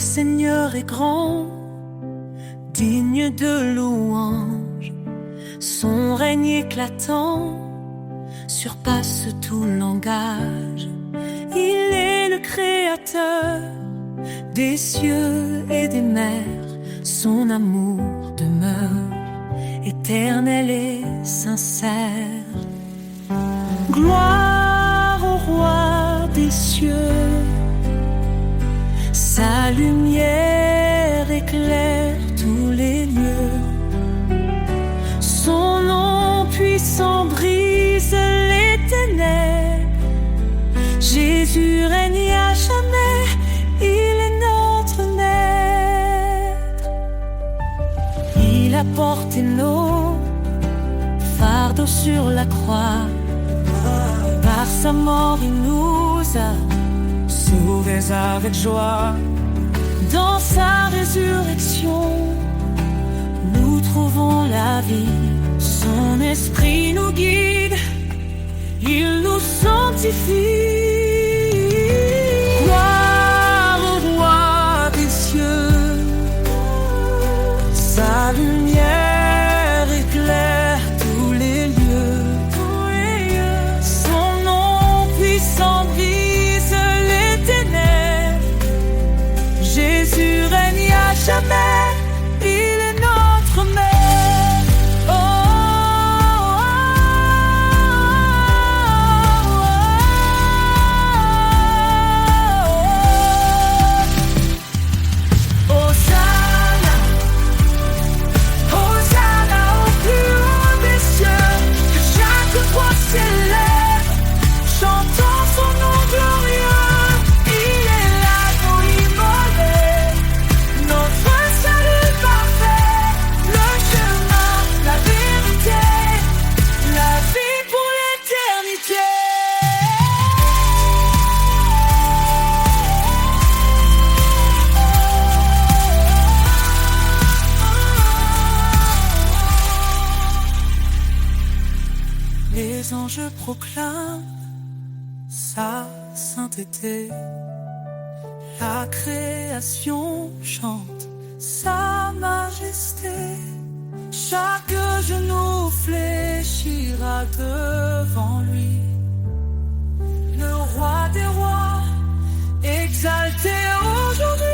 Seigneur est grand, digne de louange. Son règne éclatant surpasse tout langage. Il est le créateur des cieux et des mers. Son amour demeure éternel et sincère. Gloire au roi des cieux, sa lumière éclaire tous les lieux. Son nom puissant brise les ténèbres. Jésus règne à jamais, il est notre maître. Il a porté nos fardeaux sur la croix. Par sa mort il nous a sauvés avec joie. Dans sa résurrection, nous trouvons la vie. Son esprit nous guide, il nous sanctifie. Gloire au roi des cieux, sa lumière éclaire tous les lieux. Son nom puissant brise les ténèbres. Jésus règne à jamais, il est notre maître. Les anges proclament sa sainteté. La création chante sa majesté. Chaque genou fléchira devant lui. Le roi des rois, exalté aujourd'hui.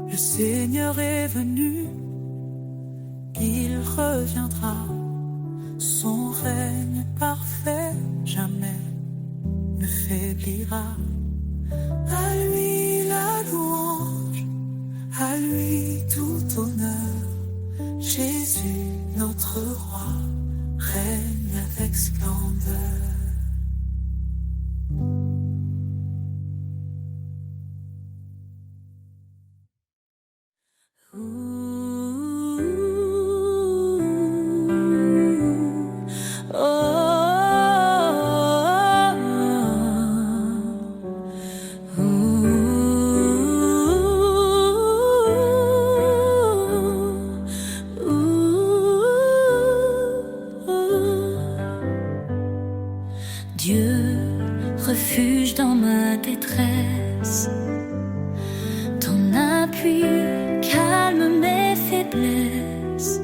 Le Seigneur est venu, il reviendra. Son règne parfait jamais ne faiblira. À lui la louange, à lui tout honneur. Jésus, notre roi, règne avec splendeur. Dieu, refuge dans ma détresse, ton appui calme mes faiblesses.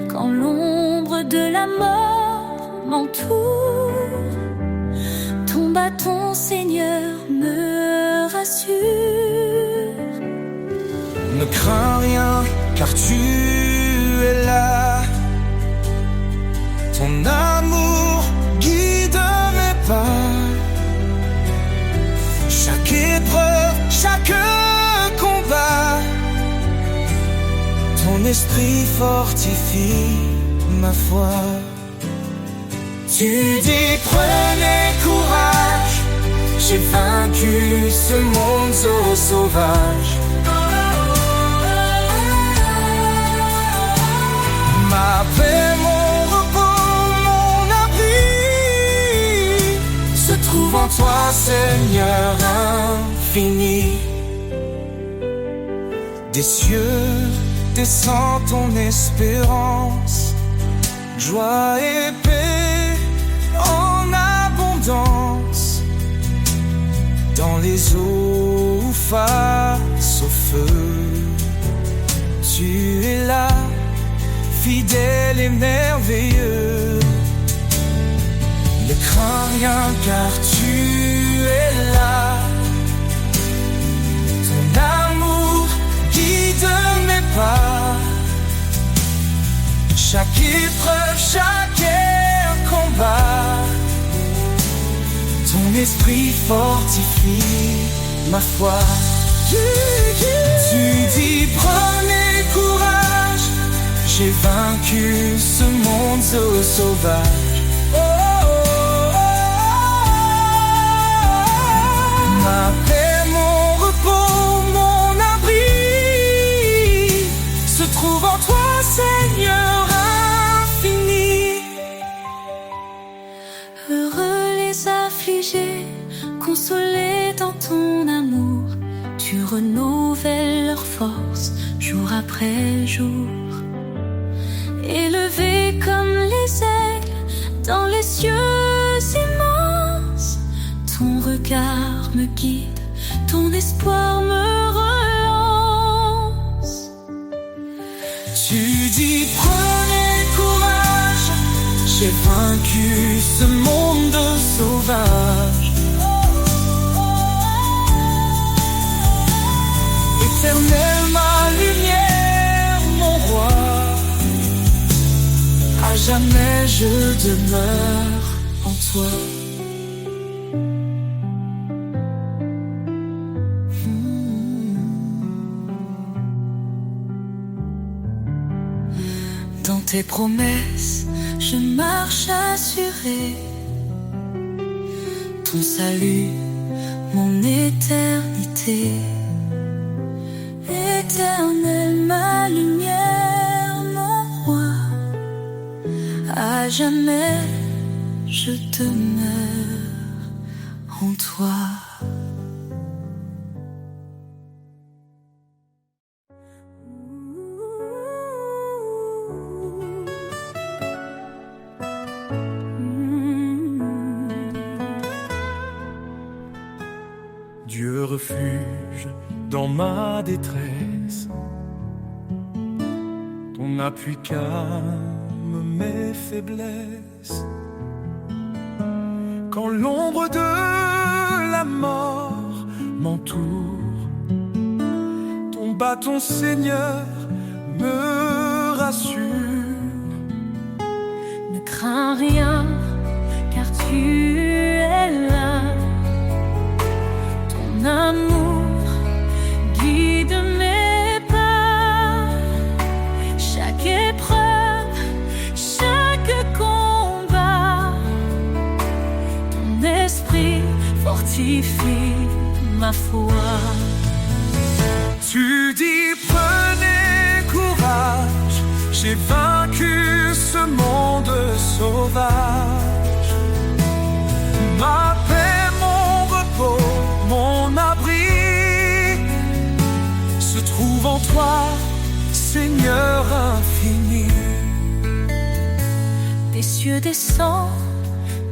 Quand l'ombre de la mort m'entoure, ton bâton, Seigneur, me rassure. Ne crains rien, car tu es là. Ton amour guide mes pas. Chaque épreuve, chaque combat, ton esprit fortifie ma foi. Tu dis prenez courage, j'ai vaincu ce monde sauvage. Ma paix, mon repos, mon abri se trouve en toi, Seigneur infini. Des cieux descend ton espérance, joie et paix en abondance. Dans les eaux face au feu, tu es là, fidèle et merveilleux. Ne crains rien car tu es là. Ton amour guide mes pas. Chaque épreuve, chaque combat, ton esprit fortifie ma foi. Tu dis prenez courage, j'ai vaincu ce monde sauvage. Oh, oh, oh, oh. Ma paix, mon repos, mon abri se trouve en toi, Seigneur infini. Heureux les affligés, consolés dans ton amour, tu renouvelles leur force jour après jour. Élevés comme les aigles dans les cieux immenses, ton regard me guide, ton espoir me relance. Tu dis prenez courage, j'ai vaincu ce monde sauvage. Éternel, ma lumière, mon roi, à jamais je demeure en toi. Dans tes promesses, je marche assuré. Ton salut, mon éternité. Éternel, ma lumière, mon roi, à jamais je demeure en toi. Dieu refuge dans ma détresse, ton appui calme mes faiblesses. Quand l'ombre de la mort m'entoure, ton bâton, Seigneur, me rassure. Ne crains rien, car tu es là. Ton amour guide mes pas. Chaque épreuve, chaque combat, ton esprit fortifie ma foi. Tu dis prenez courage, j'ai vaincu ce monde sauvage. Ma paix, mon repos, mon abri se trouve en toi, Seigneur infini. Des cieux descend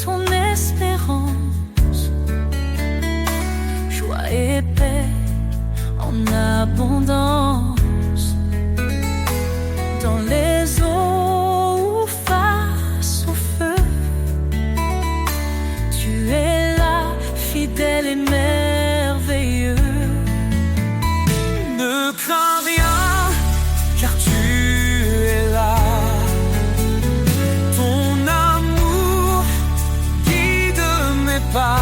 ton espérance, joie et paix en abondance. Dans les eaux face au feu, tu es là, fidèle et merveilleux. Ne crains rien, car tu es là. Ton amour guide mes pas.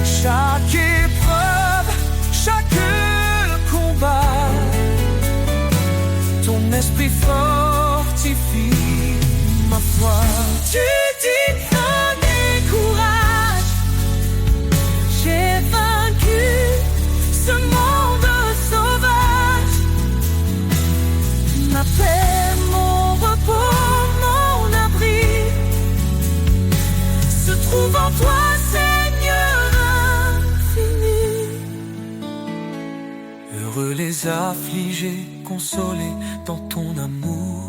Chaque épreuve, chaque combat, ton esprit fortifie ma foi. Tu dis prenez courage, Heureux les affligés, consolés dans ton amour.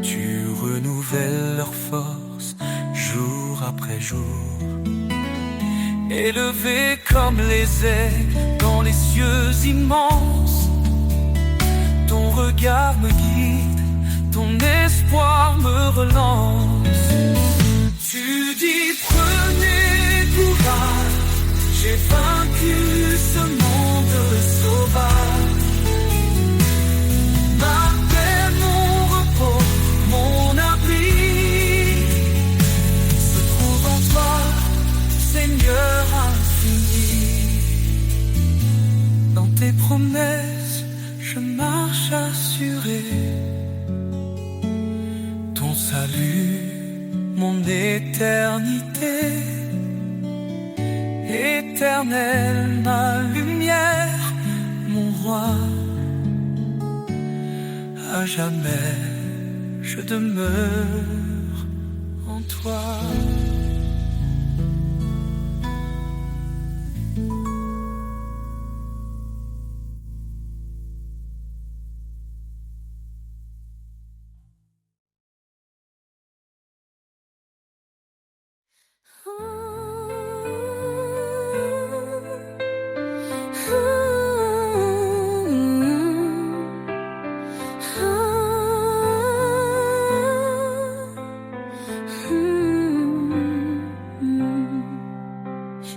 Tu renouvelles leur force jour après jour. Élevés comme les aigles dans les cieux immenses, ton regard me guide, ton espoir me relance. Tu dis prenez courage, j'ai vaincu ce monde sauvage. Ma paix, mon repos, mon abri se trouve en toi, Seigneur infini. Dans tes promesses, je marche assuré. Ton salut, mon éternité. Éternel, ma lumière, mon roi. À jamais, je demeure en toi.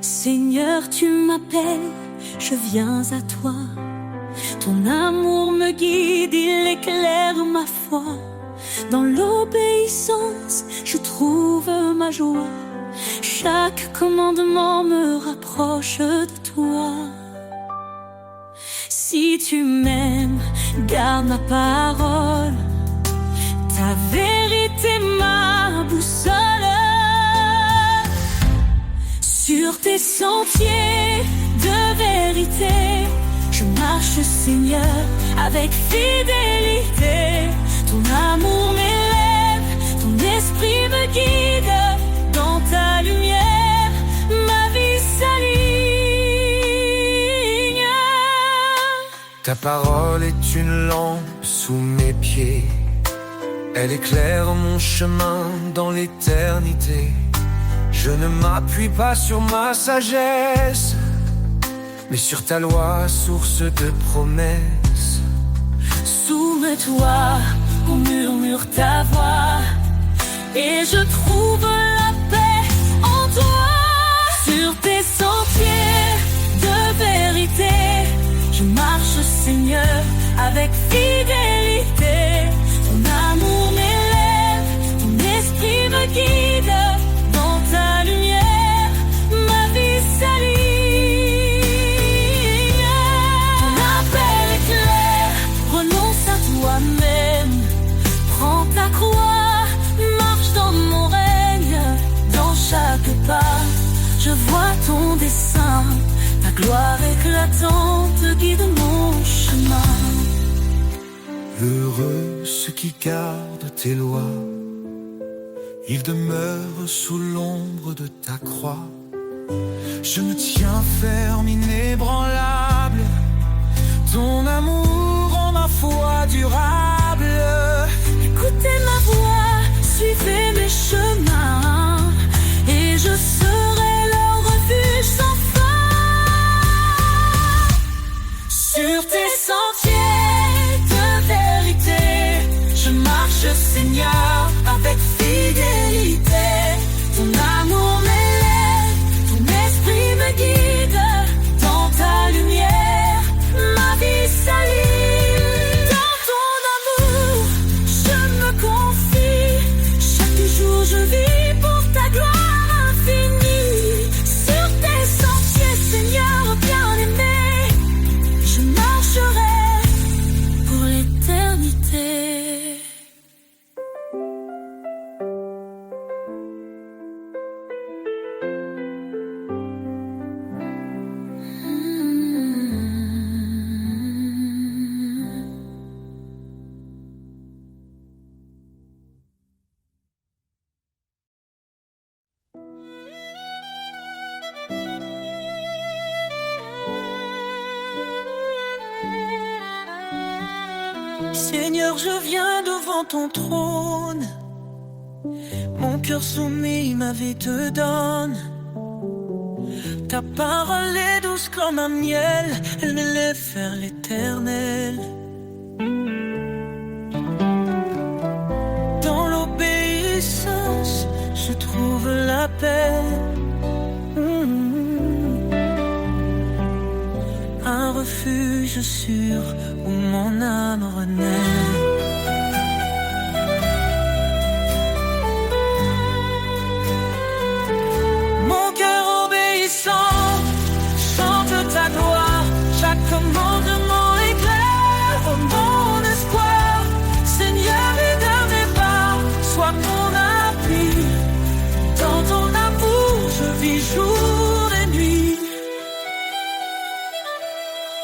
Seigneur, tu m'appelles, je viens à toi. Ton amour me guide, il éclaire ma foi. Dans l'obéissance, je trouve ma joie. Chaque commandement me rapproche de toi. Si tu m'aimes, garde ma parole. Ta vérité, ma boussole. Sur tes sentiers de vérité, je marche, Seigneur, avec fidélité. Ton amour m'élève, ton esprit me guide. Dans ta lumière, ma vie s'aligne. Ta parole est une lampe sous mes pieds. Elle éclaire mon chemin dans l'éternité. Je ne m'appuie pas sur ma sagesse, mais sur ta loi, source de promesses. Soumets-toi, on murmure ta voix, et je trouve la paix en toi. Sur tes sentiers de vérité, je marche, Seigneur, avec fidélité. Ton amour m'élève, ton esprit me guide. Dans ta lumière, ma vie s'aligne. Ton appel est clair, renonce à toi-même. Prends ta croix, marche dans mon règne. Dans chaque pas, je vois ton dessein. Ta gloire éclatante guide mon chemin. Heureux ceux qui gardent tes lois, ils demeurent sous l'ombre de ta croix. Je me tiens ferme, inébranlable. Ton amour rend ma foi durable. Écoutez ma voix, suivez mes chemins, et je serai leur refuge sans fin. Sur tes sentiers de vérité, je marche, Seigneur, avec fidélité. Ton amour m'élève, ton esprit me guide. Dans ta lumière, Seigneur, je viens devant ton trône. Mon cœur soumis, ma vie te donne. Ta parole est douce comme un miel, elle m'élève vers l'éternel. Dans l'obéissance, je trouve la paix. Un refuge sûr où mon âme renaît. Mon cœur obéissant chante ta gloire. Chaque commandement éclaire mon espoir. Seigneur, guide mes pas, sois mon appui. Dans ton amour, je vis jour et nuit.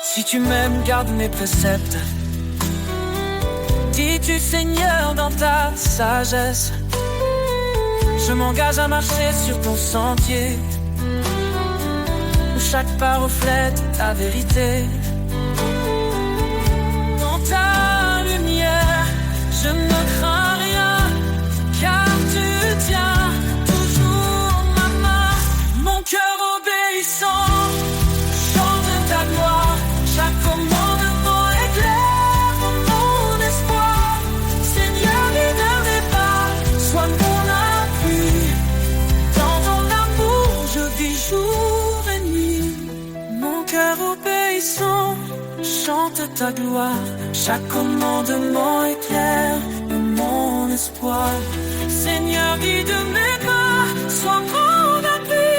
Si tu m'aimes, garde mes préceptes. Dis-tu, Seigneur, dans ta sagesse. Je m'engage à marcher sur ton sentier, où chaque pas reflète ta vérité. Dans ta lumière, je ne crains rien, car tu tiens toujours ma main. Mon cœur obéissant chante ta gloire. Chaque commandement éclaire mon espoir. Seigneur, guide mes pas, sois mon appui. Dans ton amour, je vis jour et nuit. Mon cœur obéissant chante ta gloire. Chaque commandement éclaire mon espoir. Seigneur, guide mes pas, sois mon appui.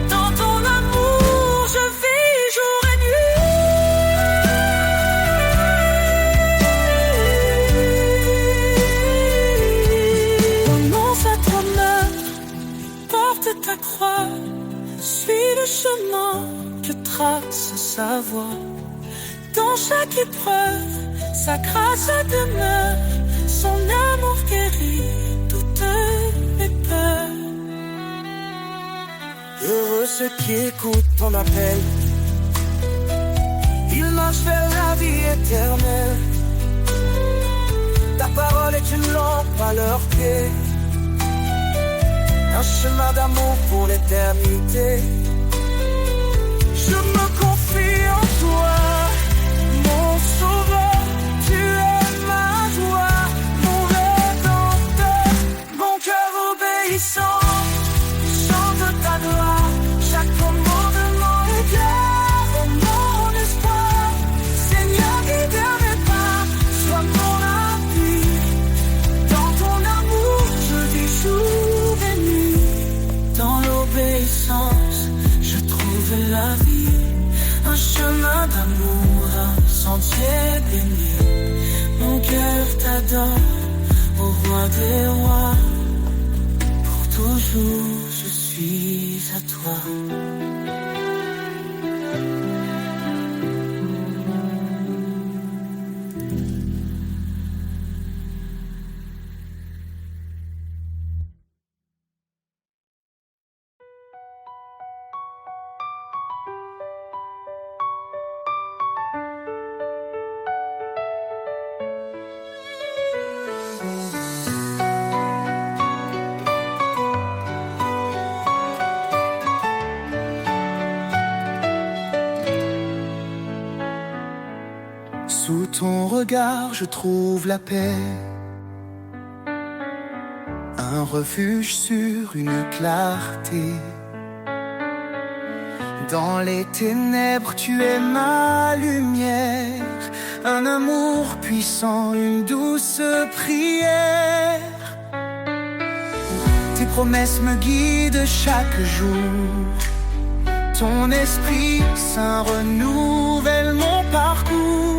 Dans ton amour, je vis jour et nuit. Renonce à toi-même, porte ta croix, suis le chemin que trace sa voie. Dans chaque épreuve, sa grâce demeure, son amour guérit toutes mes peurs. Heureux ceux qui écoutent ton appel, ils marchent vers la vie éternelle. Ta parole est une lampe à leurs pieds, un chemin d'amour pour l'éternité. Je me confie en toi, mon sauveur, tu es ma joie, mon rédempteur. Mon cœur obéissant chante ta gloire. Chaque commandement éclaire mon espoir. Seigneur, guide mes pas, sois mon appui. Dans ton amour, je vis jour et nuit. Dans l'obéissance, je trouve la vie. Un chemin d'amour, un sentier béni. Mon cœur t'adore, ô roi des rois. Pour toujours, je suis à toi. Sous ton regard, je trouve la paix. Un refuge sur une clarté. Dans les ténèbres, tu es ma lumière. Un amour puissant, une douce prière. Tes promesses me guident chaque jour. Ton esprit saint renouvelle mon parcours.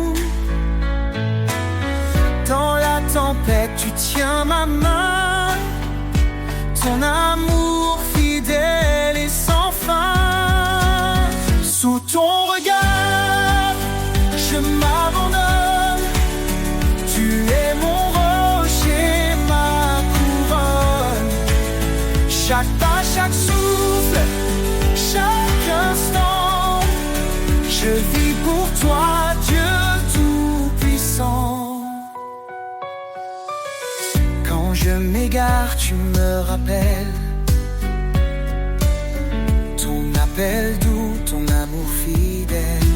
Dans la tempête, tu tiens ma main. Ton amour fidèle et sans fin. Sous ton regard, je m'abandonne. Tu es mon rocher, ma couronne. Chaque pas, chaque souffle, chaque instant, je vis pour toi, Dieu tout-puissant. m'égare, tu me rappelles ton appel doux, ton amour fidèle.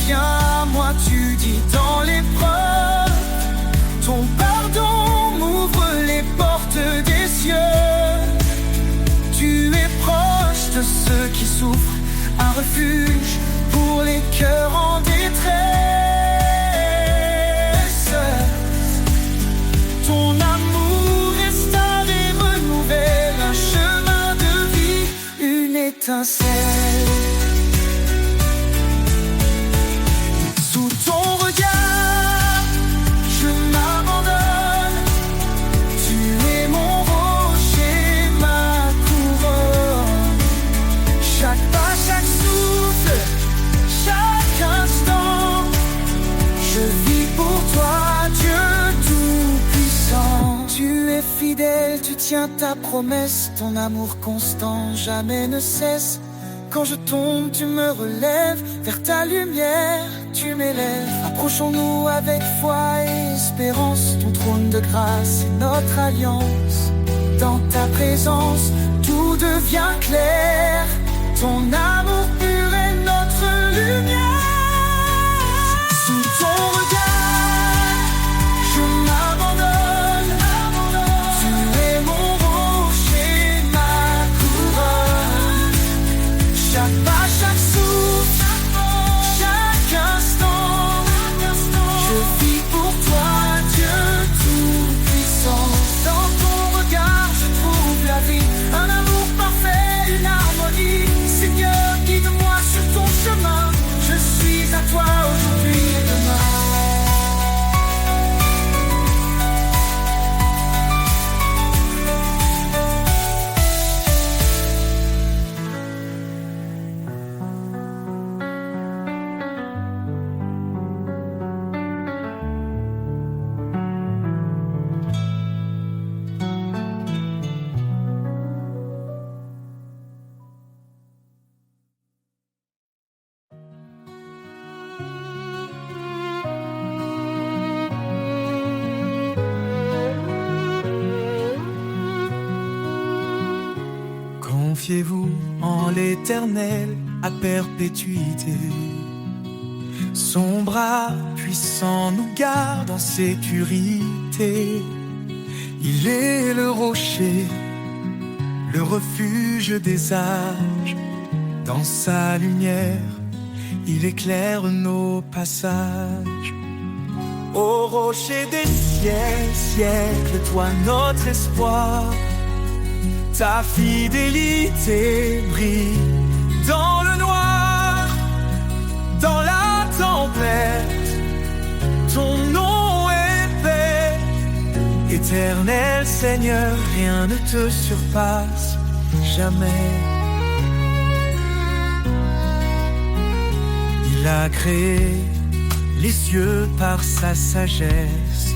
Viens à moi, tu dis dans l'épreuve, ton pardon m'ouvre les portes des cieux. Tu es proche de ceux qui souffrent, un refuge pour les cœurs en détresse. Ton amour restaure et renouvelle un chemin de vie, une étincelle. Sous ton regard, je m'abandonne. Tu es mon rocher, ma couronne. Chaque pas, chaque souffle, chaque instant, je vis pour toi, Dieu tout-puissant. Tu es fidèle, tu tiens ta promesse, ton amour constant jamais ne cesse. Quand je tombe, tu me relèves, vers ta lumière, tu m'élèves. Approchons-nous avec foi et espérance, ton trône de grâce est notre alliance. Dans ta présence, tout devient clair, ton amour pur est notre lumière. Sous ton regard, je m'abandonne. Tu es mon rocher, ma couronne. Chaque pas, chaque souffle, chaque instant, je vis pour toi, Dieu tout-puissant. Dans ton regard, je trouve la vie, un amour parfait, une harmonie. Seigneur, guide-moi sur ton chemin, je suis à toi aujourd'hui et demain. Confiez-vous en l'Éternel à perpétuité. Son bras puissant nous garde en sécurité. Il est le rocher, le refuge des âges. Dans sa lumière, il éclaire nos passages. Ô rocher des siècles, toi notre espoir. Ta fidélité brille dans le noir, dans la tempête. Ton nom est paix. Éternel Seigneur, rien ne te surpasse jamais. Il a créé les cieux par sa sagesse,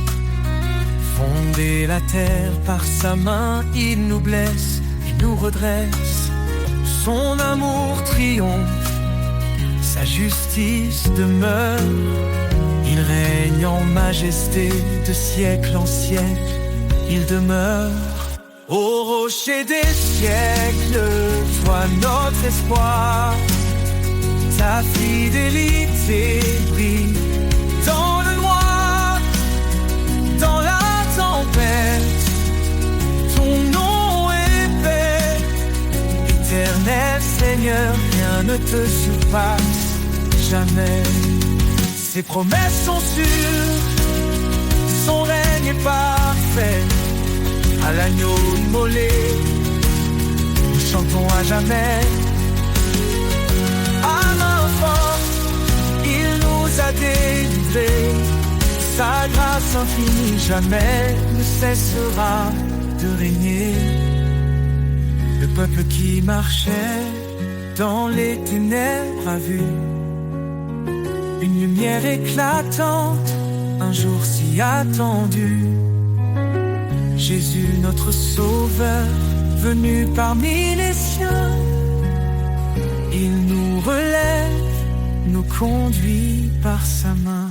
fondé la terre par sa main, il nous blesse et nous redresse. Son amour triomphe, sa justice demeure. Il règne en majesté de siècle en siècle, il demeure. Ô rocher des siècles, toi notre espoir. Ta fidélité brille dans le noir, dans la tempête. Ton nom est paix. Éternel Seigneur, rien ne te surpasse jamais. Ses promesses sont sûres, son règne est parfait. À l'agneau immolé, nous chantons à jamais. À main forte, il nous a délivrés. Sa grâce infinie jamais ne cessera de régner. Le peuple qui marchait dans les ténèbres a vu une lumière éclatante, un jour si attendu. Jésus notre sauveur, venu parmi les siens. Il nous relève, nous conduit par sa main.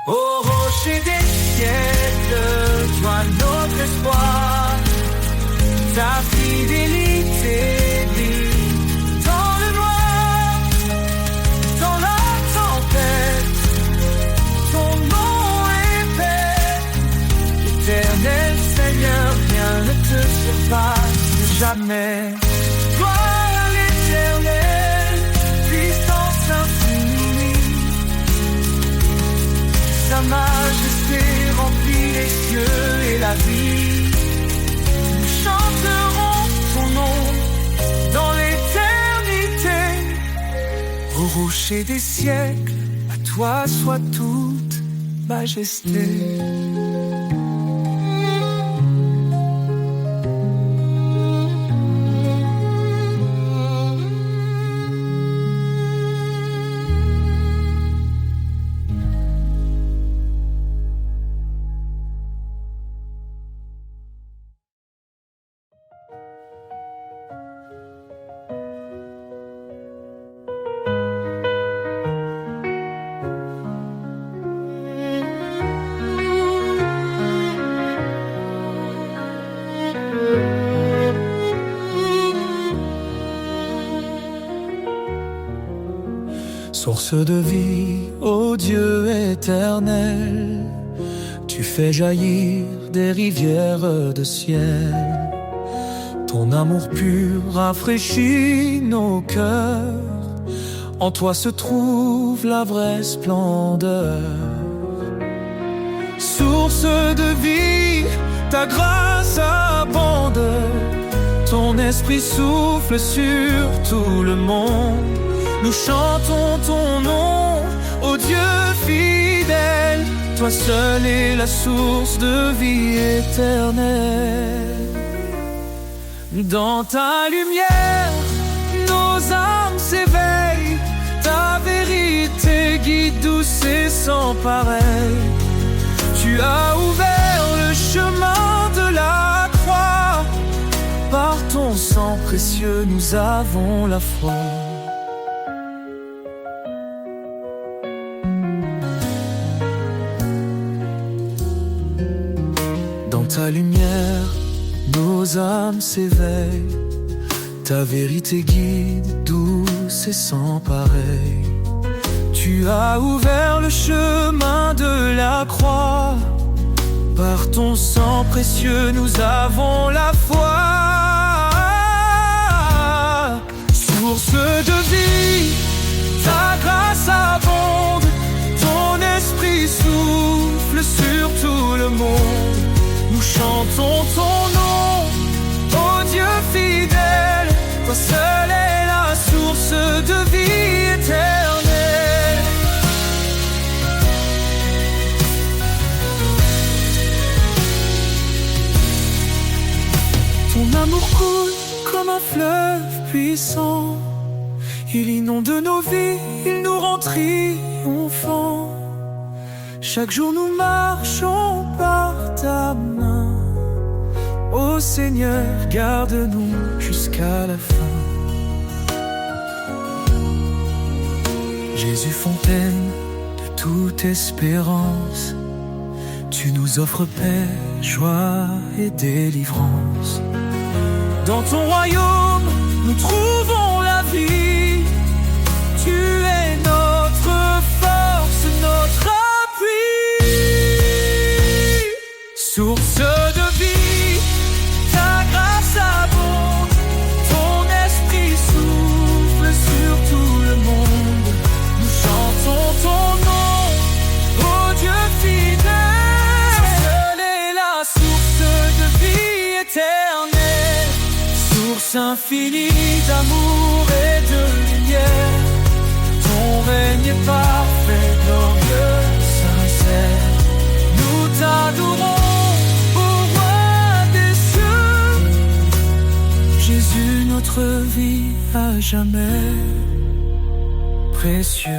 Ô rocher des siècles, toi notre espoir, ta fidélité brille dans le noir, dans la tempête, ton nom est paix. Éternel Seigneur, rien ne te surpasse jamais. Gloire à l'Éternel, puissance infinie, sa majesté remplit les cieux et la vie. Nous chanterons ton nom dans l'éternité. Au rocher des siècles, à toi soit toute majesté. Source de vie, ô Dieu éternel, tu fais jaillir des rivières de ciel. Ton amour pur rafraîchit nos cœurs, en toi se trouve la vraie splendeur. Source de vie, ta grâce abonde, ton esprit souffle sur tout le monde. Nous chantons ton nom, ô Dieu fidèle, toi seul es la source de vie éternelle. Dans ta lumière, nos âmes s'éveillent, ta vérité guide douce et sans pareil. Tu as ouvert le chemin de la croix, par ton sang précieux nous avons la foi. Ta lumière, nos âmes s'éveillent, ta vérité guide, douce et sans pareil. Tu as ouvert le chemin de la croix, par ton sang précieux nous avons la foi. Source de vie, ta grâce abonde, ton esprit souffle sur tout le monde. Nous chantons ton nom, ô Dieu fidèle, toi seul est la source de vie éternelle. Ton amour coule comme un fleuve puissant, il inonde nos vies, il nous rend triomphants. Chaque jour nous marchons par ta main, ô Seigneur, garde-nous jusqu'à la fin. Jésus, fontaine de toute espérance, tu nous offres paix, joie et délivrance. Dans ton royaume, nous trouvons la vie, tu es notre force, notre source de vie, ta grâce abonde, ton esprit souffle sur tout le monde. Nous chantons ton nom, ô Dieu fidèle, seule est la source de vie éternelle, source infinie d'amour et de lumière. Ton règne est parfait, glorieux, sincère. Nous t'adorons, Jésus, notre vie à jamais précieux.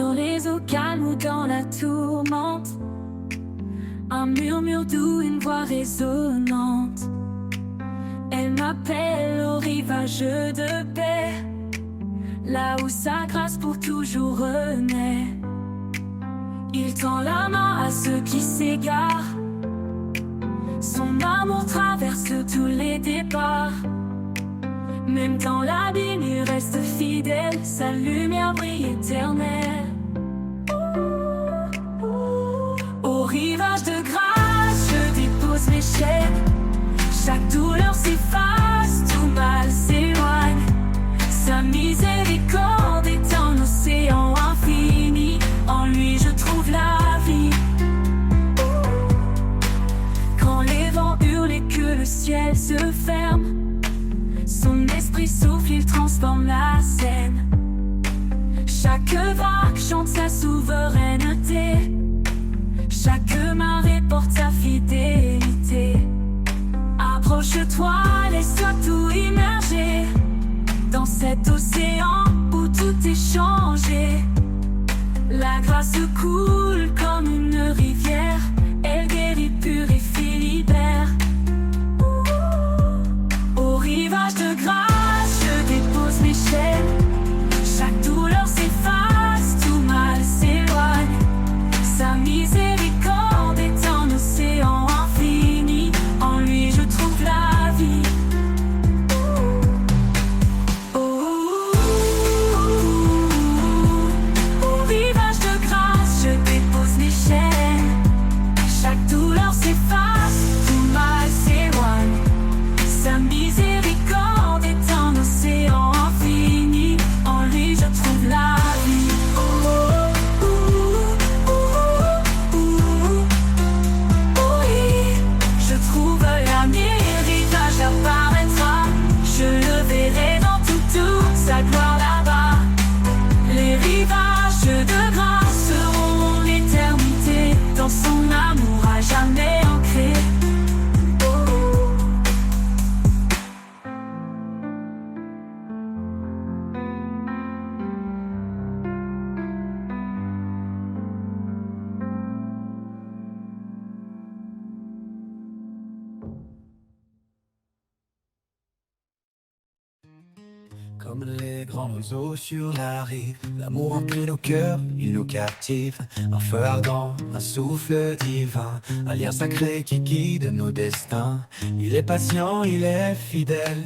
sur les eaux calmes ou dans la tourmente. Un murmure doux, une voix résonnante. Elle m'appelle au rivage de paix, là où sa grâce pour toujours renaît. Il tend la main à ceux qui s'égarent. Son amour traverse tous les départs. Même dans l'abîme, il reste fidèle. Sa lumière brille éternelle. Au rivage de grâce, je dépose mes chaînes. Chaque douleur s'efface, tout mal s'éloigne. Sa miséricorde est un océan infini. En lui je trouve la vie. Quand les vents hurlent et que le ciel se ferme, son esprit souffle, il transforme la scène. Chaque vague chante sa souveraineté. Chaque marée porte sa fidélité. Approche-toi, laisse-toi tout immerger dans cet océan où tout est changé. La grâce coule comme une rivière. Elle guérit, purifie, libère. Au rivage de grâce, je dépose mes chaînes. Chaque douleur s'efface, tout mal s'éloigne. Sa miséricorde est un océan infini. En lui je trouve la vie. Au rivage de grâce, je dépose mes chaînes. Chaque douleur s'efface, tout mal s'éloigne. Sa miséricorde est un océan infini. En lui je trouve la vie. Oui, je trouve la mérite, apparaîtra. Je le verrai dans toute sa gloire là-bas. Les rivages de grâce seront l'éternité, dans son amour à jamais ancré. Comme les grands oiseaux sur la rive, l'amour remplit nos cœurs, il nous captive. Un feu ardent, un souffle divin, un lien sacré qui guide nos destins. Il est patient, il est fidèle,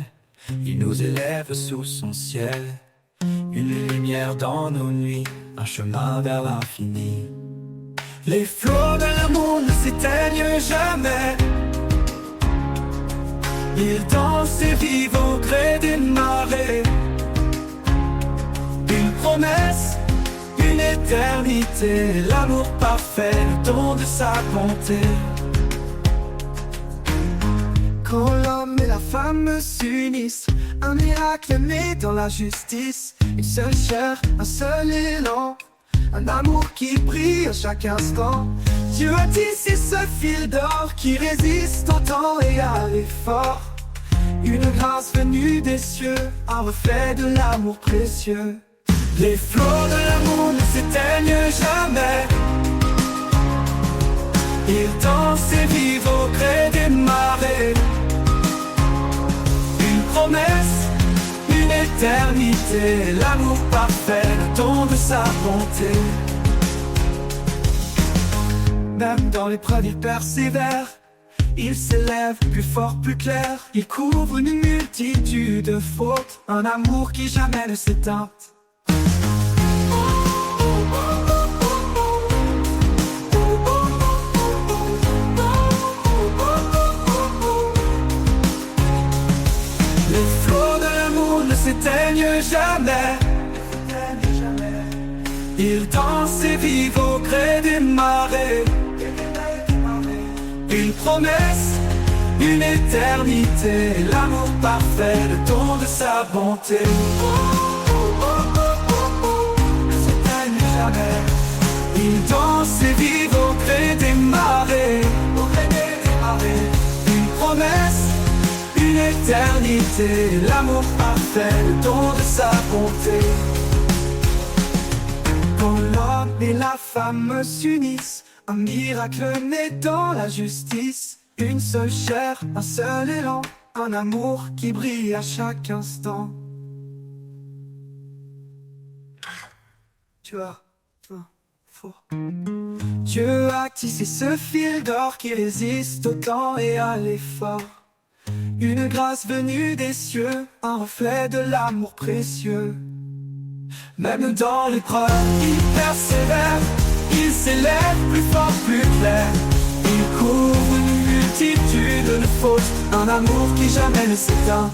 il nous élève sous son ciel. Une lumière dans nos nuits, un chemin vers l'infini. Les flots de l'amour ne s'éteignent jamais. Ils dansent et vivent au gré des marées. Une promesse, une éternité, l'amour parfait, le don de sa bonté. Quand l'homme et la femme s'unissent, un miracle né dans la justice. Une seule chair, un seul élan, un amour qui brille à chaque instant. Dieu a tissé ce fil d'or qui résiste au temps et à l'effort. Une grâce venue des cieux, un reflet de l'amour précieux. Les flots de l'amour ne s'éteignent jamais. Ils dansent et vivent au gré des marées. Une promesse, une éternité, l'amour parfait, le don de sa bonté. Même dans l'épreuve il persévère. Il s'élève plus fort, plus clair. Il couvre une multitude de fautes. Un amour qui jamais ne s'éteint. Les flots de l'amour ne s'éteignent jamais. Ils dansent et vivent au gré des marées. Une promesse, une éternité, l'amour parfait, le don de sa bonté. Ne s'éteignent jamais. Ils dansent et vivent au gré des marées. Une promesse, une éternité, l'amour parfait, le don de sa bonté. Quand l'homme et la femme s'unissent, un miracle naît dans la justice. Une seule chair, un seul élan, un amour qui brille à chaque instant. Tu as faux. Dieu a tissé ce fil d'or qui résiste au temps et à l'effort. Une grâce venue des cieux, un reflet de l'amour précieux. Même dans l'épreuve, il persévère, il s'élève plus fort, plus clair. Il couvre une multitude de fautes, un amour qui jamais ne s'éteint.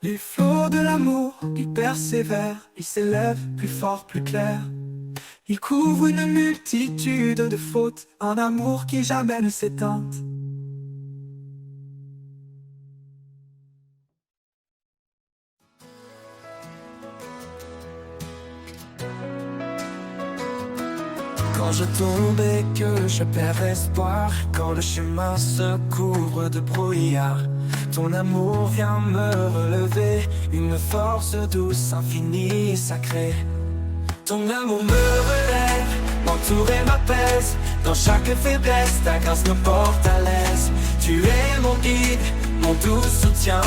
Les flots de l'amour, il persévère, il s'élève plus fort, plus clair. Il couvre une multitude de fautes, un amour qui jamais ne s'éteint. Quand je tombe et que je perds espoir, quand le chemin se couvre de brouillard, ton amour vient me relever, une force douce, infinie et sacrée. Ton amour me relève, m'entoure et m'apaise, dans chaque faiblesse, ta grâce me porte à l'aise. Tu es mon guide, mon doux soutien,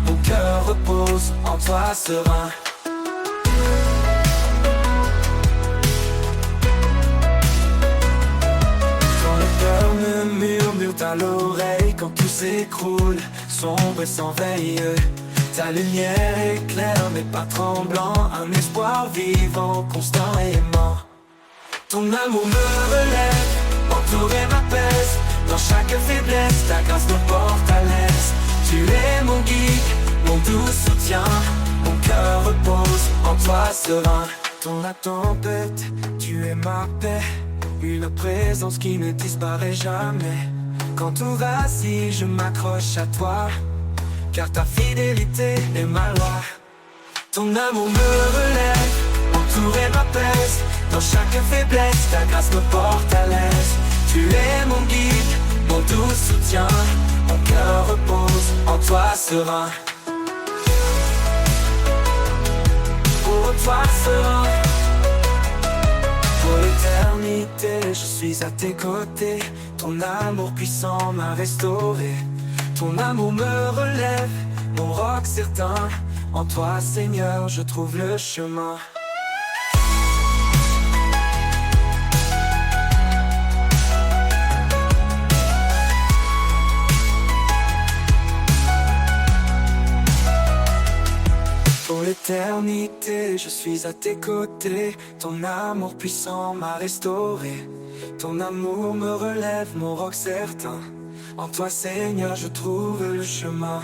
mon cœur repose en toi serein. Murmure à l'oreille quand tout s'écroule, sombre et sans veille. Ta lumière éclaire mais pas tremblant, un espoir vivant, constant et aimant. Ton amour me relève, m'entoure et m'apaise, dans chaque faiblesse, ta grâce me porte à l'aise. Tu es mon guide, mon doux soutien, mon cœur repose en toi serein. Dans la tempête, tu es ma paix, une présence qui ne disparaît jamais. Quand tout vacille, je m'accroche à toi, car ta fidélité est ma loi. Ton amour me relève, m'entoure et m'apaise, dans chaque faiblesse, ta grâce me porte à l'aise. Tu es mon guide, mon doux soutien, mon cœur repose en toi serein. Pour toi serein. Pour l'éternité, je suis à tes côtés. Ton amour puissant m'a restauré. Ton amour me relève, mon roc certain. En toi, Seigneur, je trouve le chemin. Pour l'éternité, je suis à tes côtés. Ton amour puissant m'a restauré. Ton amour me relève, mon roc certain. En toi, Seigneur, je trouve le chemin.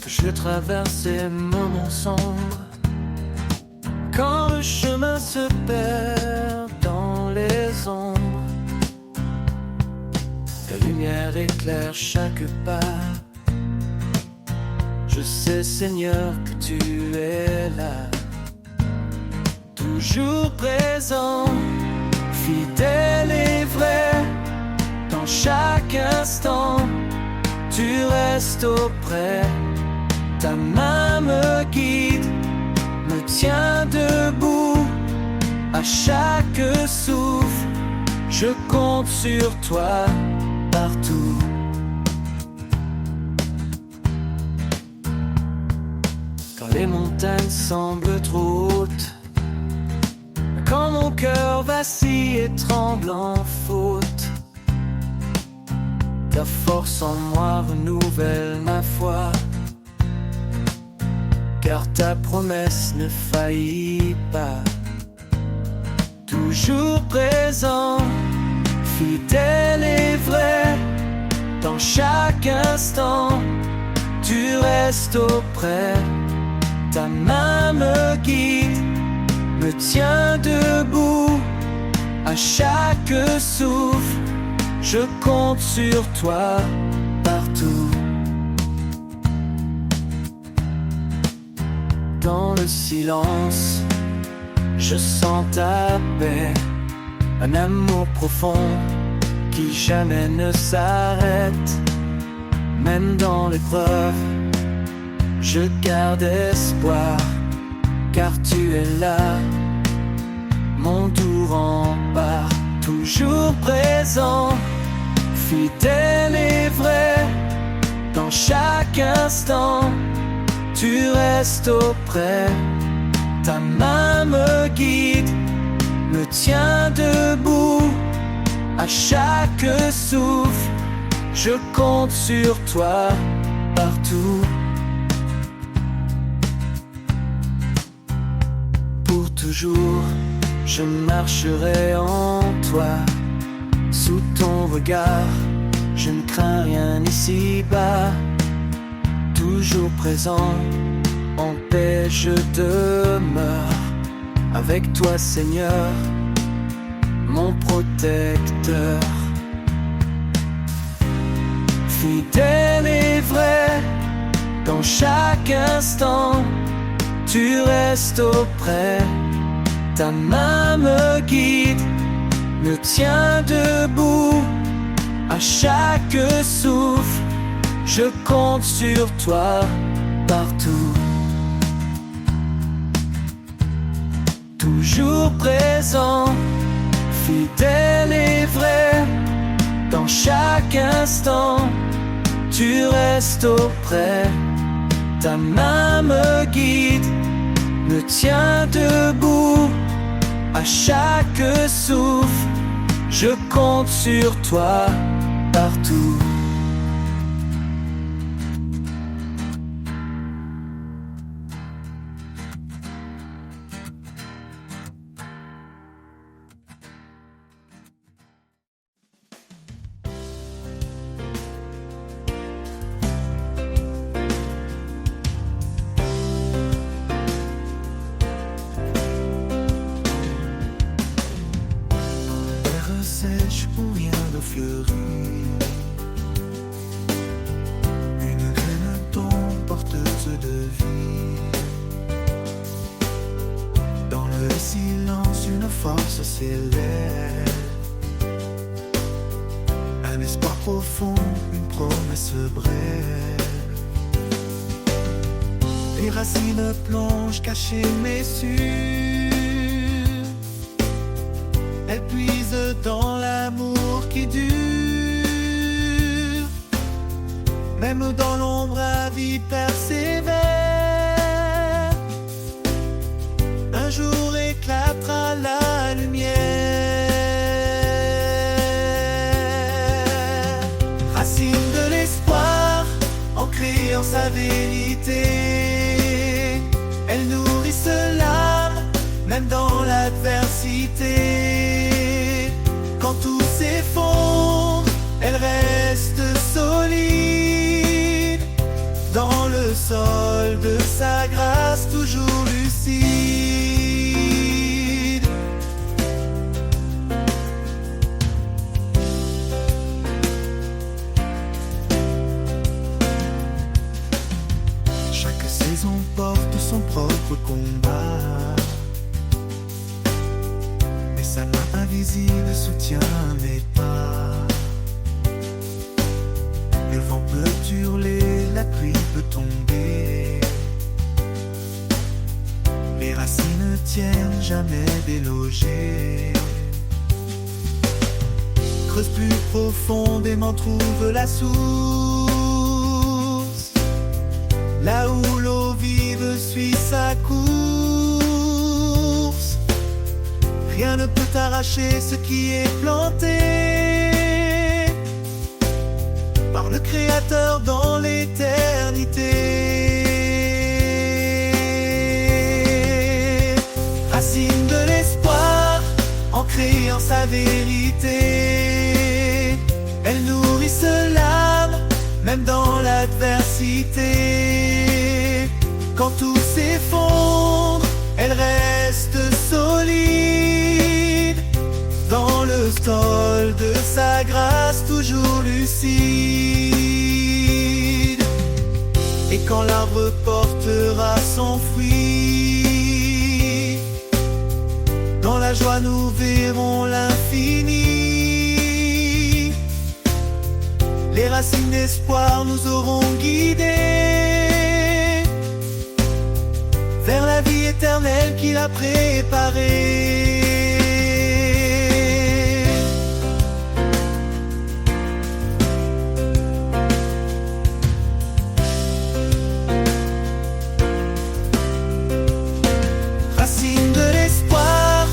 Je traverse ces moments sombres, quand le chemin se perd dans les ombres. Ta lumière éclaire chaque pas. Je sais, Seigneur, que tu es là, toujours présent, fidèle et vrai. Dans chaque instant, tu restes auprès. Ta main me guide, me tient debout. À chaque souffle, je compte sur toi partout. Quand les montagnes semblent trop hautes, quand mon cœur vacille et tremble en faute, ta force en moi renouvelle ma foi. Car ta promesse ne faillit pas. Toujours présent, fidèle et vrai. Dans chaque instant, tu restes auprès. Ta main me guide, me tient debout. À chaque souffle, je compte sur toi partout. Dans le silence, je sens ta paix, un amour profond qui jamais ne s'arrête. Même dans l'épreuve, je garde espoir, car tu es là, mon doux rempart, toujours présent, fidèle et vrai. Dans chaque instant, tu restes auprès. Ta main me guide, me tient debout. À chaque souffle, je compte sur toi partout. Pour toujours, je marcherai en toi. Sous ton regard, je ne crains rien ici-bas. Toujours présent, en paix je demeure. Avec toi Seigneur, mon protecteur. Fidèle et vrai, dans chaque instant, tu restes auprès. Ta main me guide, me tient debout. À chaque souffle, je compte sur toi partout. Toujours présent, fidèle et vrai. Dans chaque instant, tu restes auprès. Ta main me guide, me tient debout. À chaque souffle, je compte sur toi partout. Sèche où rien ne fleurit. Une graine tombe porteuse de vie. Dans le silence, une force s'élève. Un espoir profond, une promesse brève. Les racines plongent cachées mais sûres. Elle puise dans l'amour qui dure. Même dans l'ombre, la vie persévère. Un jour éclatera la lumière. Racine de l'espoir, ancrée en sa vérité. Elle nourrisse l'âme, même dans l'adversité. Quand tout s'effondre, elle reste solide. Dans le sol de sa grâce, toujours lucide. Chaque saison porte son propre combat. Sa main invisible soutient mes pas. Le vent peut hurler, la pluie peut tomber. Les racines ne tiennent jamais délogées. Creuse plus profondément, trouve la source. Là où l'eau vive suit sa course. Rien ne peut arracher ce qui est planté par le Créateur dans l'éternité. Racine de l'espoir, ancrée en sa vérité. Elle nourrisse l'âme, même dans l'adversité. Quand tout s'effondre, elle reste solide. Dans grâce toujours lucide. Et quand l'arbre portera son fruit, dans la joie nous verrons l'infini. Les racines d'espoir nous auront guidés vers la vie éternelle qu'il a préparée. Racine de l'espoir,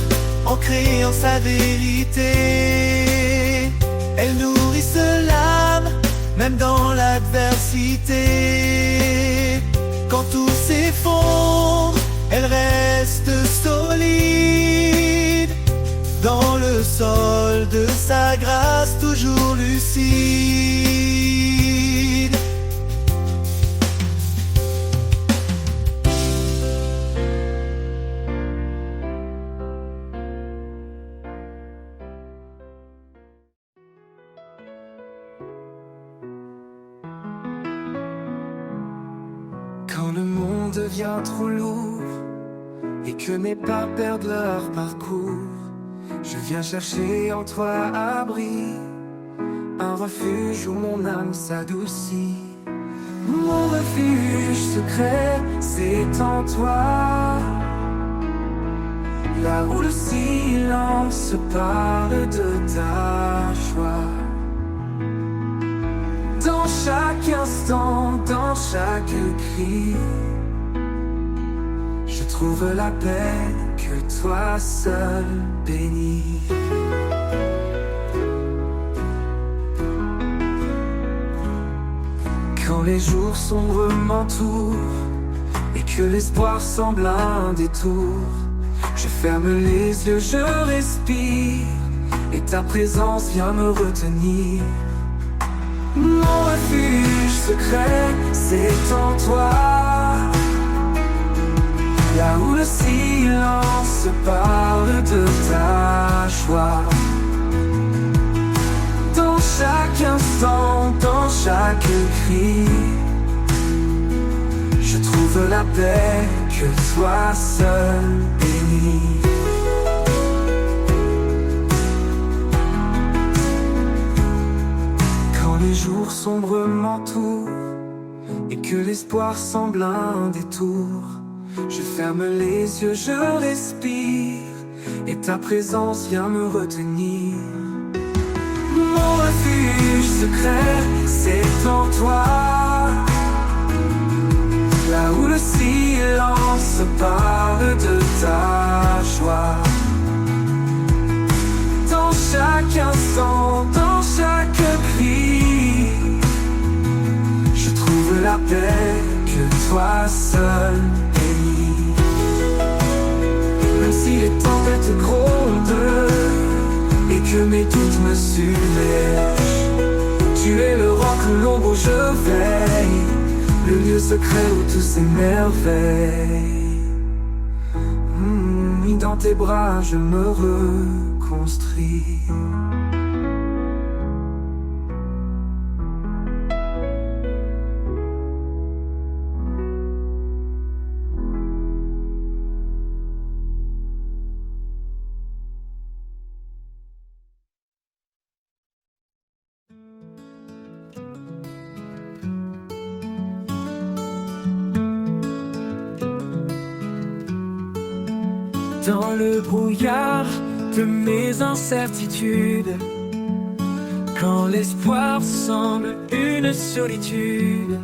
ancrée en sa vérité, elle nourrissent l'âme, même dans l'adversité. Quand tout s'effondre, elle reste solide, dans le sol de sa grâce toujours lucide. Quand le monde devient trop lourd et que mes pas perdent leur parcours, je viens chercher en toi abri, un refuge où mon âme s'adoucit. Mon refuge secret, c'est en toi, là où le silence parle de ta joie. Dans chaque instant, dans chaque cri, je trouve la paix que toi seul bénis. Quand les jours sombres m'entourent et que l'espoir semble un détour, je ferme les yeux, je respire et ta présence vient me retenir. Mon refuge secret, c'est en toi, là où le silence parle de ta joie. Dans chaque instant, dans chaque cri, je trouve la paix que toi seul bénis. Quand les jours sombres m'entourent et que l'espoir semble un détour, je ferme les yeux, je respire et ta présence vient me retenir. Mon refuge secret, c'est en toi, là où le silence parle de ta joie. Dans chaque instant, dans chaque cri, je trouve la paix que toi seul bénis. Même si les tempêtes grondent et que mes doutes me submergent, tu es le roc, l'ombre où je veille, le lieu secret où tout s'émerveille. Dans tes bras je me reconstruis. Dans le brouillard de mes incertitudes, quand l'espoir semble une solitude,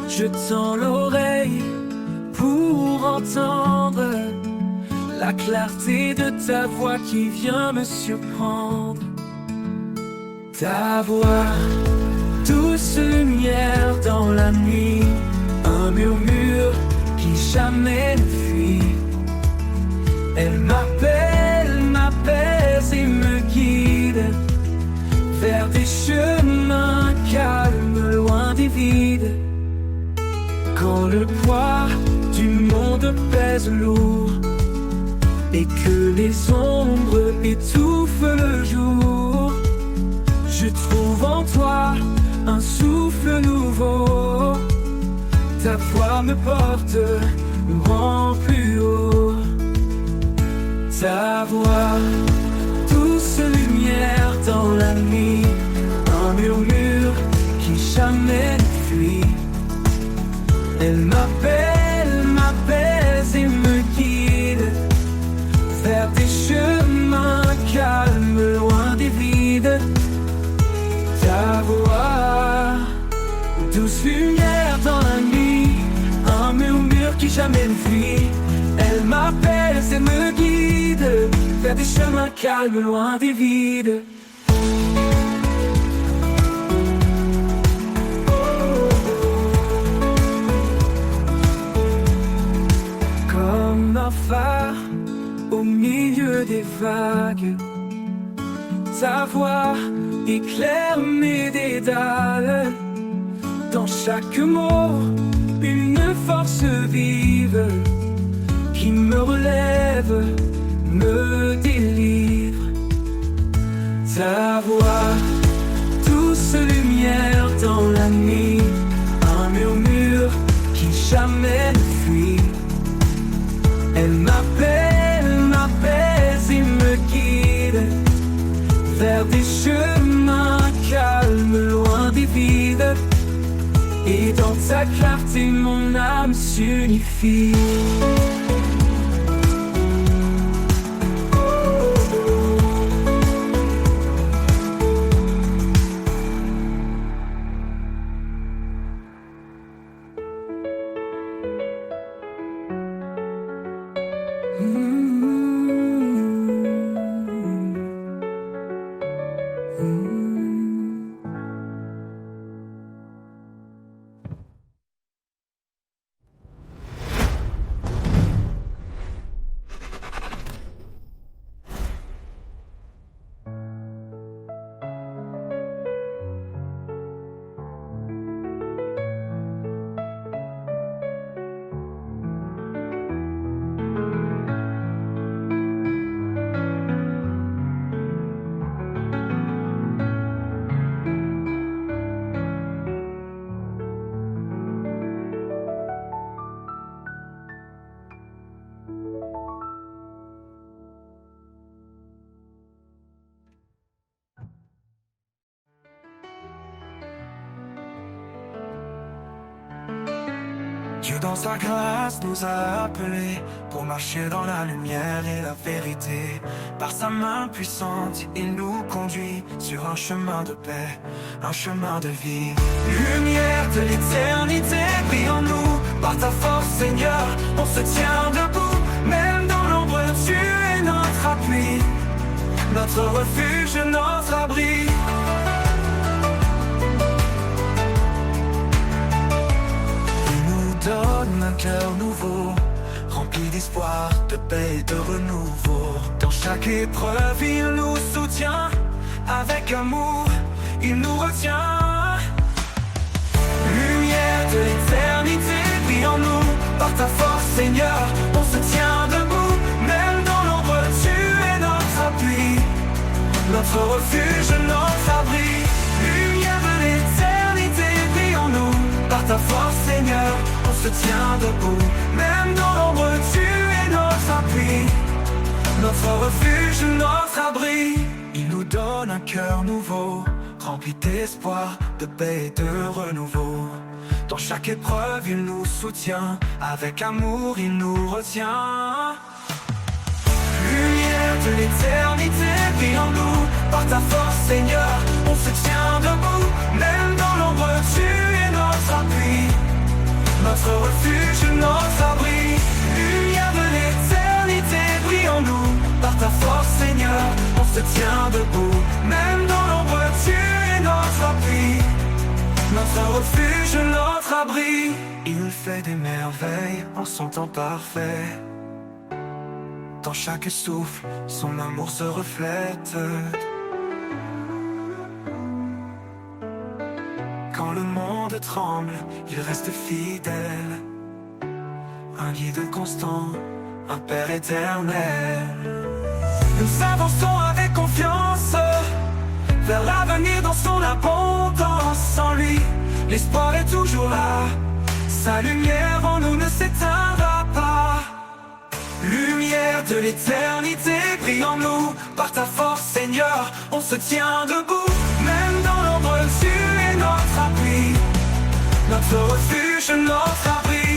je tends l'oreille pour entendre la clarté de ta voix qui vient me surprendre. Ta voix, douce lumière dans la nuit, un murmure qui jamais ne fuit. Elle m'appelle, m'apaise et me guide vers des chemins calmes, loin des vides. Quand le poids du monde pèse lourd et que les ombres étouffent le jour, foi me porte, me rend plus haut. Ta voix, douce lumière dans la nuit, un murmure qui jamais ne fuit. Elle m'apaise et me guide vers des chemins calmes, loin des vides. Ta voix, douce lumière dans la nuit, un murmure qui jamais ne fuit. Elle m'apaise et me guide vers des chemins calmes, loin des vides. Comme un phare au milieu des vagues, ta voix éclaire mes dédales. Dans chaque mot, une force vive qui me relève, me délivre. Ta voix, douce lumière dans la nuit, un murmure qui jamais ne fuit. Elle m'apaise et me guide vers des chemins calmes, loin des vides. Et dans ta clarté, mon âme s'unifie. Dieu dans sa grâce nous a appelés pour marcher dans la lumière et la vérité. Par sa main puissante, il nous conduit sur un chemin de paix, un chemin de vie. Lumière de l'éternité, brille en nous. Par ta force, Seigneur, on se tient debout. Même dans l'ombre, tu es notre appui, notre refuge, notre abri. Donne un cœur nouveau, rempli d'espoir, de paix et de renouveau. Dans chaque épreuve, il nous soutient. Avec amour, il nous retient. Lumière de l'éternité, brille en nous. Par ta force, Seigneur, on se tient debout. Même dans l'ombre, tu es notre appui, notre refuge, notre abri. Lumière de l'éternité, brille en nous. Par ta force, Seigneur, on se tient debout. Même dans l'ombre, tu es notre appui, notre refuge, notre abri. Il nous donne un cœur nouveau, rempli d'espoir, de paix et de renouveau. Dans chaque épreuve, il nous soutient. Avec amour, il nous retient. Lumière de l'éternité, brille en nous. Par ta force, Seigneur, on se tient debout. Même dans l'ombre, tu es notre appui, notre refuge, notre abri. Lumière de l'éternité, brille en nous. Par ta force, Seigneur, on se tient debout. Même dans l'ombre, tu es notre appui, notre refuge, notre abri. Il fait des merveilles en son temps parfait. Dans chaque souffle, son amour se reflète. Quand le monde tremble, il reste fidèle. Un guide constant, un Père éternel. Nous avançons avec confiance vers l'avenir dans son abondance. En lui, l'espoir est toujours là. sa lumière en nous ne s'éteindra pas. Lumière de l'éternité, brille en nous. Par ta force, Seigneur, on se tient debout. Même dans l'ombre, tu es notre abri, notre refuge, notre abri.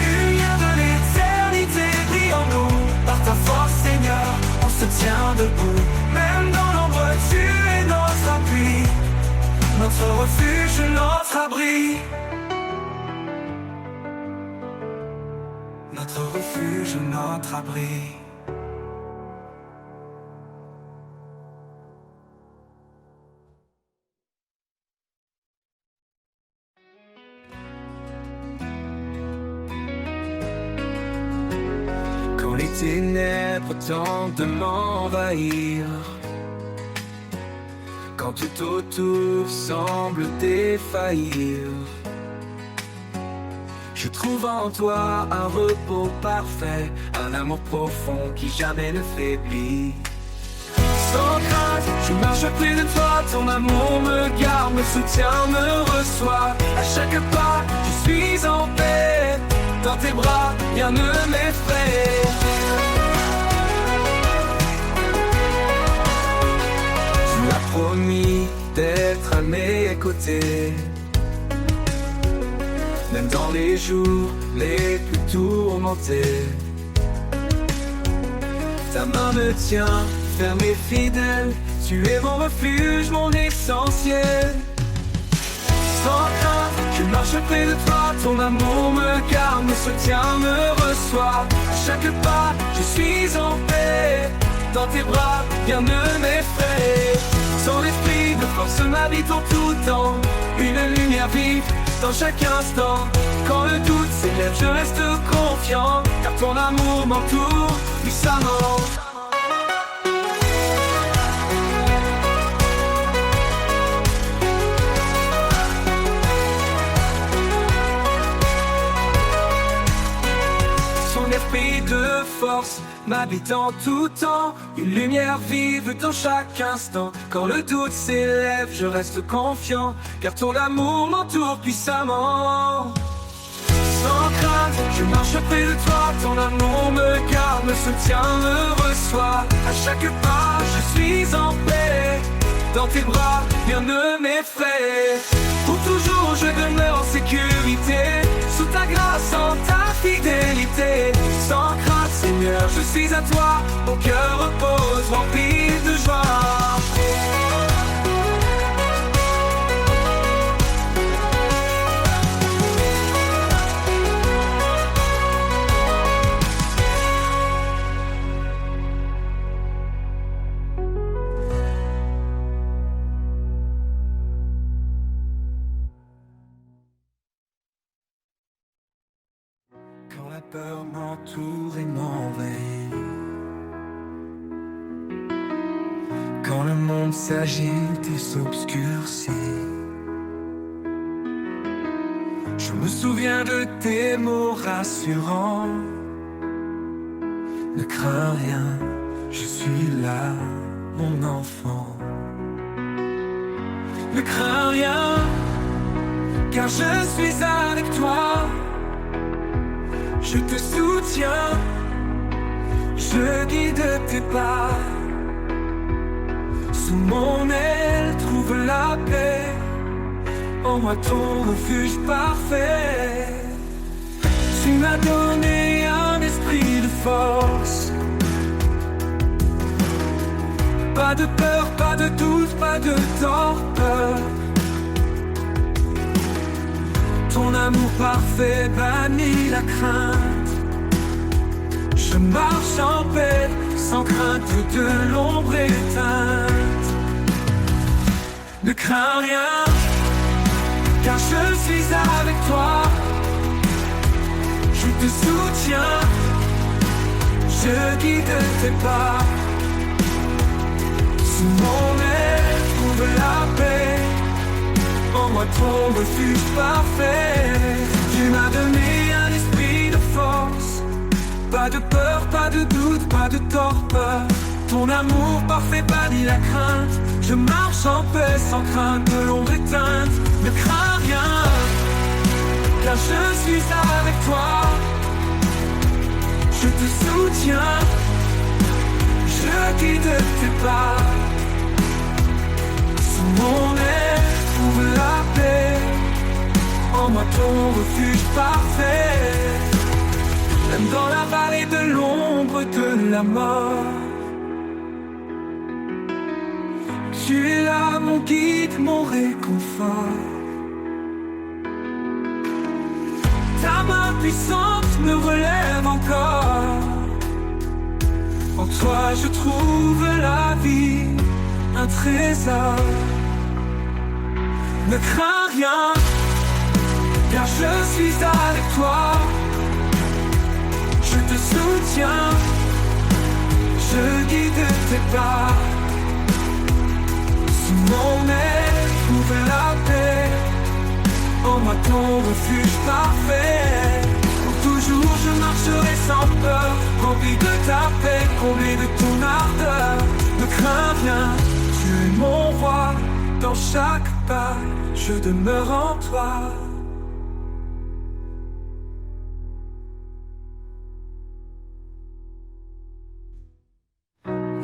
Lumière de l'éternité, brille en nous. Par ta force, Seigneur, on se tient debout. Même dans l'ombre, tu es notre appui, notre refuge, notre abri. Notre refuge, notre abri. Quand les ténèbres tentent de m'envahir, quand tout autour semble défaillir, je trouve en toi un repos parfait, un amour profond qui jamais ne faiblit. Sans crainte, je marche près de toi, ton amour me garde, me soutient, me reçoit. À chaque pas, je suis en paix, dans tes bras, rien ne m'effraie. Tu m'as promis d'être à mes côtés, même dans les jours les plus tourmentés. Ta main me tient, ferme et fidèle. Tu es mon refuge, mon essentiel. Sans crainte, je marche près de toi. Ton amour me garde, me soutient, me reçoit. À chaque pas, je suis en paix. Dans tes bras, rien ne m'effraie. Ton esprit de force m'habite en tout temps. Une lumière vive dans chaque instant. Quand le doute s'élève, je reste confiant, car ton amour m'entoure puissamment. Son esprit de force m'habite en tout temps. Une lumière vive dans chaque instant. Quand le doute s'élève, je reste confiant, car ton amour m'entoure puissamment. Sans crainte, je marche près de toi. Ton amour me garde, me soutient, me reçoit. À chaque pas, je suis en paix. Dans tes bras, rien ne m'effraie. Pour toujours, je demeure en sécurité, sous ta grâce, en ta fidélité. Sans crainte, Seigneur, je suis à toi. Mon cœur repose, rempli de joie. Quand la peur m'entoure et m'envahit, quand le monde s'agite et s'obscurcit, je me souviens de tes mots rassurants. Ne crains rien, je suis là, mon enfant. Ne crains rien, car je suis avec toi. Je te soutiens, je guide tes pas. Sous mon aile, trouve la paix. En moi ton refuge parfait. Tu m'as donné un esprit de force. Pas de peur, pas de doute, pas de torpeur. Ton amour parfait bannit la crainte. Je marche en paix, sans crainte de l'ombre éteinte. Ne crains rien, car je suis avec toi. Je te soutiens, je guide tes pas. Sous mon aile, trouve la paix. En moi ton refuge parfait. Tu m'as donné un esprit de force. Pas de peur, pas de doute, pas de torpeur. Ton amour parfait bannit la crainte. Je marche en paix sans crainte de l'ombre éteinte. Ne crains rien, car je suis avec toi. Je te soutiens, je guide tes pas. Sous mon aile trouve la paix, en moi ton refuge parfait. Même dans la vallée de l'ombre de la mort, tu es là mon guide, mon réconfort. Ta main puissante me relève encore. En toi je trouve la vie, un trésor. Ne crains rien, car je suis avec toi. Je te soutiens, je guide tes pas. Sous mon aile trouve la paix, en moi ton refuge parfait. Pour toujours je marcherai sans peur, rempli de ta paix, comblé de ton ardeur. Ne crains rien, tu es mon roi, dans chaque pas, je demeure en toi.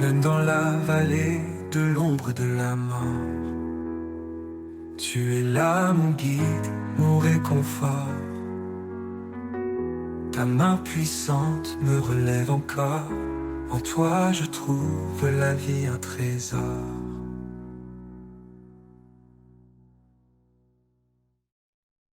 Même dans la vallée de l'ombre de la mort, tu es là mon guide, mon réconfort. Ta main puissante me relève encore. En toi je trouve la vie, un trésor.